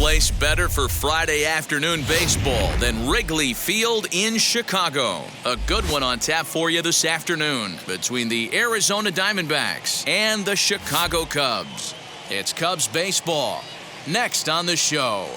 place better for Friday afternoon baseball than Wrigley Field in Chicago. A good one on tap for you this afternoon between the Arizona Diamondbacks and the Chicago Cubs. It's Cubs baseball next on the show.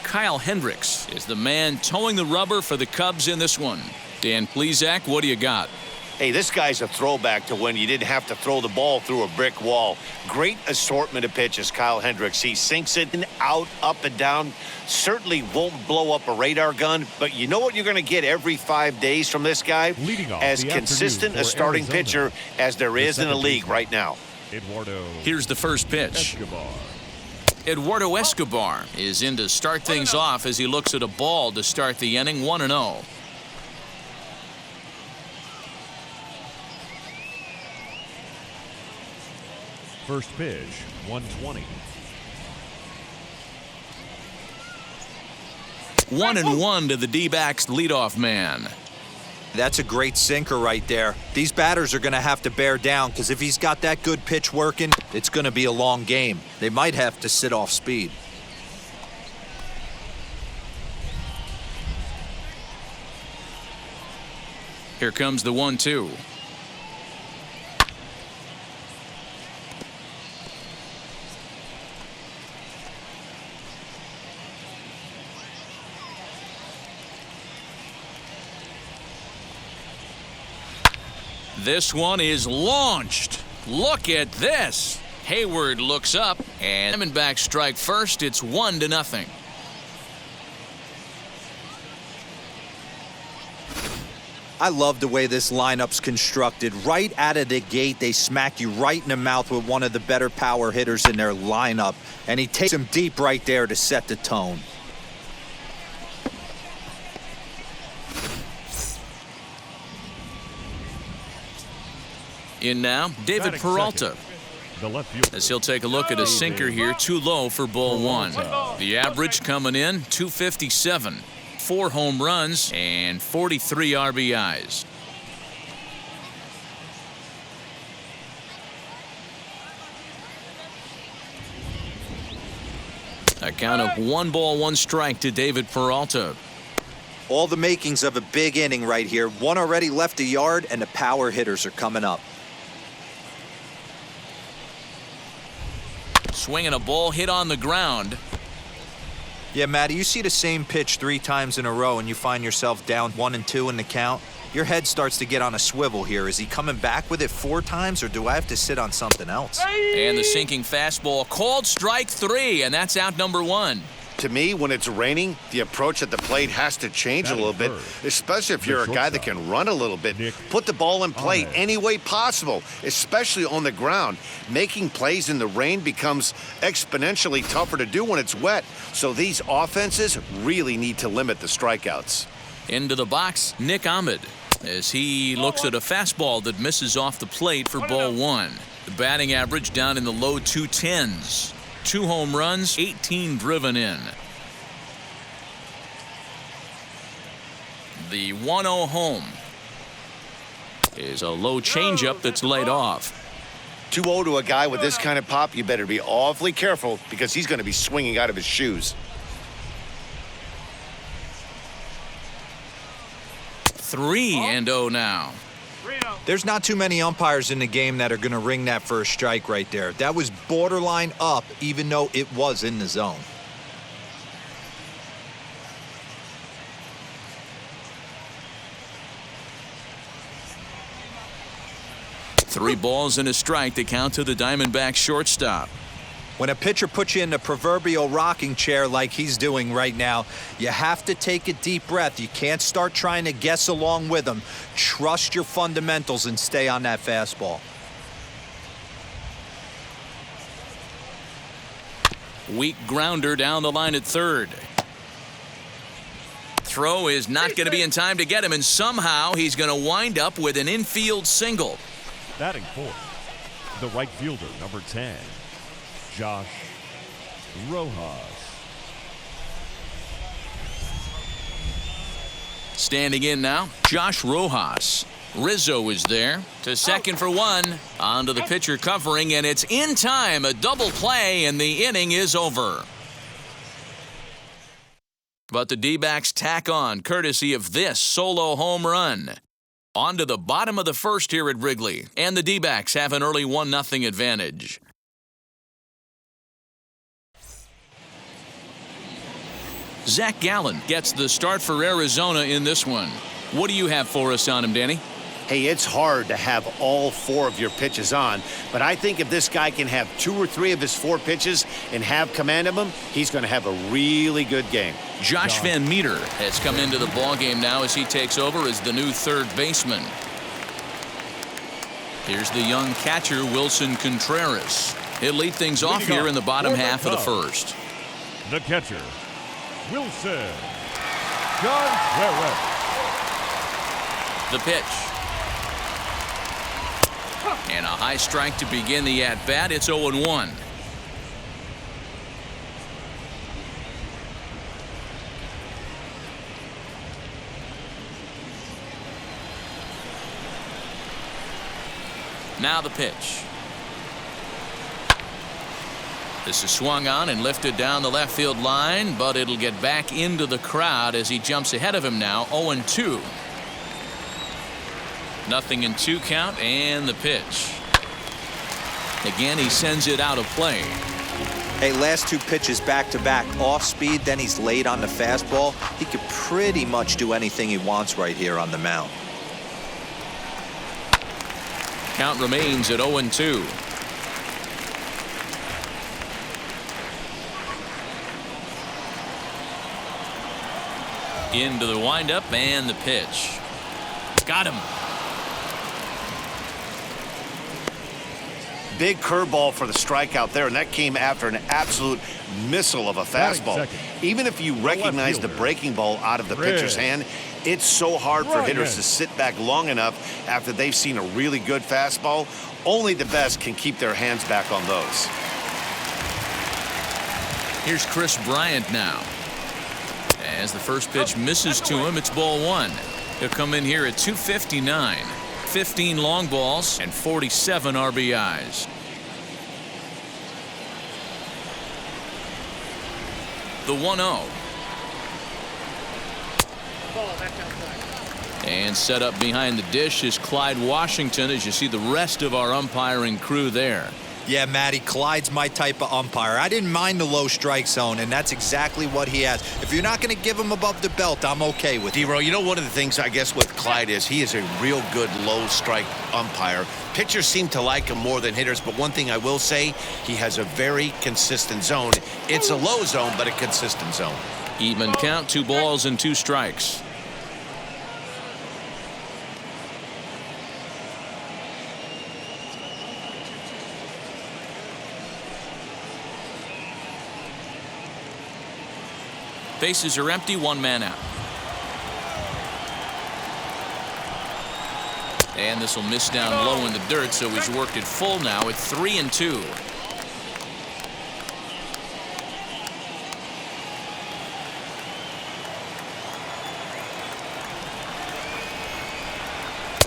Kyle Hendricks is the man towing the rubber for the Cubs in this one. Dan Plesac, what do you got? Hey, this guy's a throwback to when you didn't have to throw the ball through a brick wall. Great assortment of pitches, Kyle Hendricks. He sinks it in, out, up and down. Certainly won't blow up a radar gun, but you know what you're going to get every 5 days from this guy? As consistent a starting pitcher as there is in the league right now. Here's the first pitch. Eduardo Escobar is in to start things off as he looks at a ball to start the inning 1-0. First pitch, 120. 1-1 to the D-backs leadoff man. That's a great sinker right there. These batters are going to have to bear down because if he's got that good pitch working, it's going to be a long game. They might have to sit off speed. Here comes the 1-2. This one is launched. Look at this. Hayward looks up, and Diamondbacks strike first. It's 1-0. I love the way this lineup's constructed. Right out of the gate, they smack you right in the mouth with one of the better power hitters in their lineup, and he takes him deep right there to set the tone. In now, David Peralta, as he'll take a look at a sinker here, too low for ball one. The average coming in, 257, 4 home runs, and 43 RBIs. A count of 1 ball, 1 strike to David Peralta. All the makings of a big inning right here. One already left the yard, and the power hitters are coming up. Swinging a ball hit on the ground. Yeah, Matty, you see the same pitch 3 times in a row and you find yourself down 1-2 in the count. Your head starts to get on a swivel here. Is he coming back with it 4 times, or do I have to sit on something else? And the sinking fastball called strike 3, and that's out number 1. To me, when it's raining, the approach at the plate has to change a little bit, especially if you're a guy that can run a little bit. Put the ball in play any way possible, especially on the ground. Making plays in the rain becomes exponentially tougher to do when it's wet, so these offenses really need to limit the strikeouts. Into the box, Nick Ahmed, as he looks at a fastball that misses off the plate for ball 1. The batting average down in the low 210s. 2 home runs, 18 driven in. The 1-0 home is a low changeup that's laid off. 2-0 to a guy with this kind of pop, you better be awfully careful because he's going to be swinging out of his shoes. 3-0 now. There's not too many umpires in the game that are going to ring that first strike right there. That was borderline up, even though it was in the zone. Three balls and a strike to count to the Diamondbacks shortstop. When a pitcher puts you in the proverbial rocking chair like he's doing right now, you have to take a deep breath. You can't start trying to guess along with him. Trust your fundamentals and stay on that fastball. Weak grounder down the line at third. Throw is not going to be in time to get him, and somehow he's going to wind up with an infield single. Batting fourth, the right fielder, number 10, Josh Rojas. Standing in now, Josh Rojas. Rizzo is there to second for one. On to the pitcher covering, and it's in time. A double play, and the inning is over. But the D-backs tack on, courtesy of this solo home run. On to the bottom of the first here at Wrigley, and the D-backs have an early 1-0 advantage. Zach Gallen gets the start for Arizona in this one. What do you have for us on him, Danny? Hey, it's hard to have all 4 of your pitches on, but I think if this guy can have 2 or 3 of his 4 pitches and have command of them, he's going to have a really good game. Josh Van Meter has come into the ballgame now as he takes over as the new third baseman. Here's the young catcher, Wilson Contreras. He'll lead things off here in the bottom half of the first. The catcher, Wilson Contreras. The pitch. And a high strike to begin the at-bat. It's 0-1. Now the pitch. This is swung on and lifted down the left field line, but it'll get back into the crowd as he jumps ahead of him now. 0-2. 0-2 count, and the pitch. Again, he sends it out of play. Hey, last 2 pitches back-to-back off speed, then he's late on the fastball. He could pretty much do anything he wants right here on the mound. Count remains at 0-2. Into the windup and the pitch. Got him. Big curveball for the strikeout there, and that came after an absolute missile of a fastball. Even if you recognize the breaking ball out of the pitcher's hand, it's so hard for hitters to sit back long enough after they've seen a really good fastball. Only the best can keep their hands back on those. Here's Chris Bryant now. As the first pitch misses to him, it's ball 1. He'll come in here at 259. 15 long balls and 47 RBIs. The 1-0. And set up behind the dish is Clyde Washington, as you see the rest of our umpiring crew there. Yeah, Matty, Clyde's my type of umpire. I didn't mind the low strike zone, and that's exactly what he has. If you're not going to give him above the belt, I'm okay with it. D-Row, you know, one of the things I guess with Clyde is he is a real good low strike umpire. Pitchers seem to like him more than hitters, but one thing I will say, he has a very consistent zone. It's a low zone, but a consistent zone. Even count, 2 balls and 2 strikes. Bases are empty, 1 man out. And this will miss down low in the dirt, so he's worked it full now at 3-2.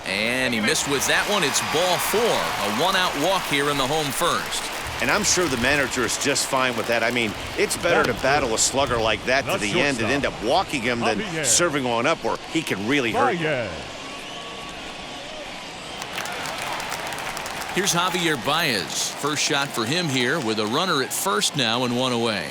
And he missed with that one. It's ball 4. A 1-out walk here in the home first. And I'm sure the manager is just fine with that. I mean, it's better to battle a slugger like that to the end and end up walking him than serving one up where he can really hurt you. Here's Javier Baez. First shot for him here with a runner at first now and 1 away.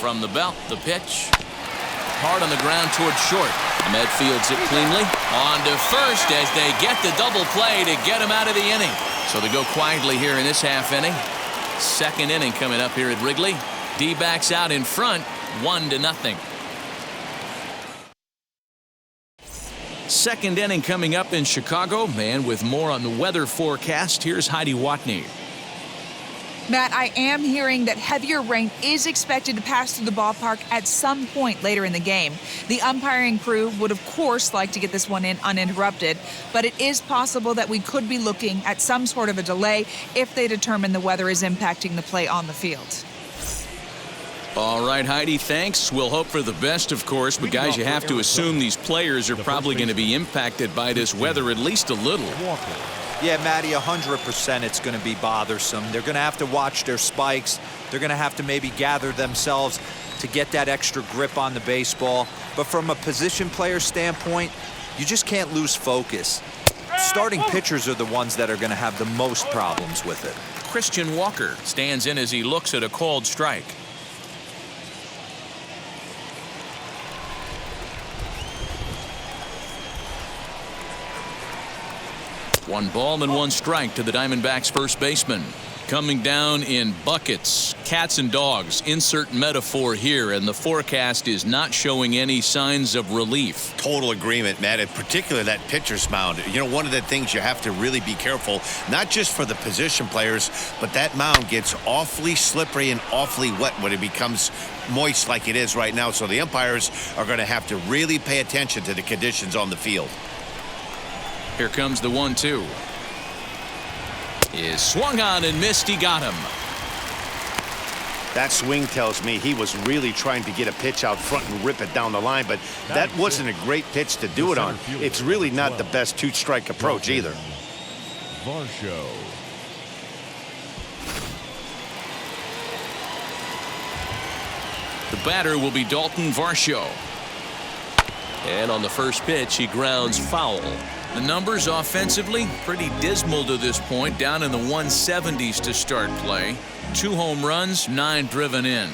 From the belt, the pitch. Hard on the ground towards short. Ahmed fields it cleanly. On to first as they get the double play to get him out of the inning. So they go quietly here in this half inning. Second inning coming up here at Wrigley. D-backs out in front, 1-0. Second inning coming up in Chicago. And with more on the weather forecast, here's Heidi Watney. Matt, I am hearing that heavier rain is expected to pass through the ballpark at some point later in the game. The umpiring crew would, of course, like to get this one in uninterrupted, but it is possible that we could be looking at some sort of a delay if they determine the weather is impacting the play on the field. All right, Heidi, thanks. We'll hope for the best, of course, but guys, you have to assume these players are probably going to be impacted by this weather at least a little. Yeah, Matty, 100% it's going to be bothersome. They're going to have to watch their spikes. They're going to have to maybe gather themselves to get that extra grip on the baseball. But from a position player standpoint, you just can't lose focus. Starting pitchers are the ones that are going to have the most problems with it. Christian Walker stands in as he looks at a called strike. One ball and one strike to the Diamondbacks first baseman. Coming down in buckets, cats and dogs, insert metaphor here, and the forecast is not showing any signs of relief. Total agreement, Matt, in particular that pitcher's mound. You know, one of the things you have to really be careful, not just for the position players, but that mound gets awfully slippery and awfully wet when it becomes moist like it is right now. So the umpires are going to have to really pay attention to the conditions on the field. Here comes the 1-2. Is swung on and missed. He got him. That swing tells me he was really trying to get a pitch out front and rip it down the line, but that wasn't a great pitch to do it on. It's really not the best two-strike approach either. Varsho. The batter will be Dalton Varsho. And on the first pitch, he grounds foul. The numbers offensively pretty dismal to this point, down in the 170s to start play. 2 home runs, 9 driven in.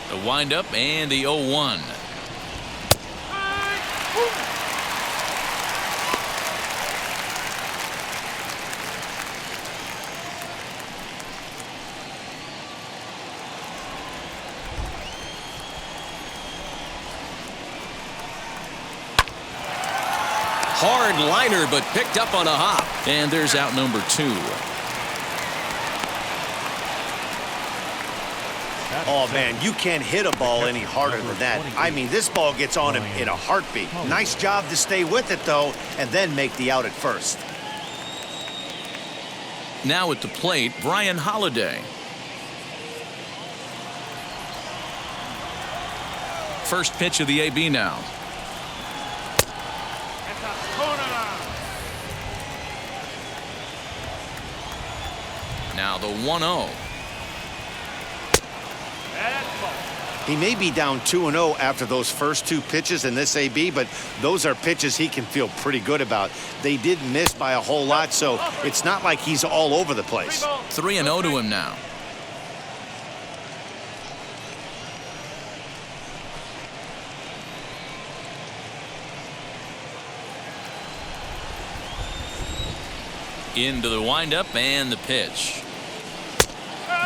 The windup and the 0-1. Hard liner, but picked up on a hop. And there's out number 2. Oh, man, you can't hit a ball any harder than that. I mean, this ball gets on him in a heartbeat. Nice job to stay with it, though, and then make the out at first. Now at the plate, Brian Holiday. First pitch of the AB now. Now the 1-0. He may be down 2-0 after those first 2 pitches in this AB, but those are pitches he can feel pretty good about. They did miss by a whole lot, so it's not like he's all over the place. 3-0 to him now. Into the windup and the pitch.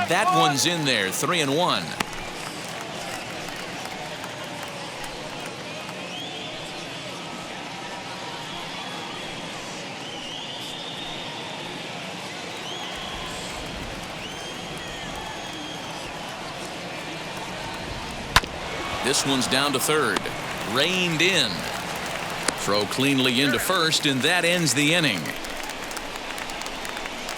That one's in there. 3-1. This one's down to third. Reined in. Throw cleanly into first, and that ends the inning.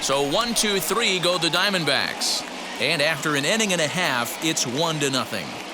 So 1-2-3 go the Diamondbacks. And after an inning and a half, it's 1-0.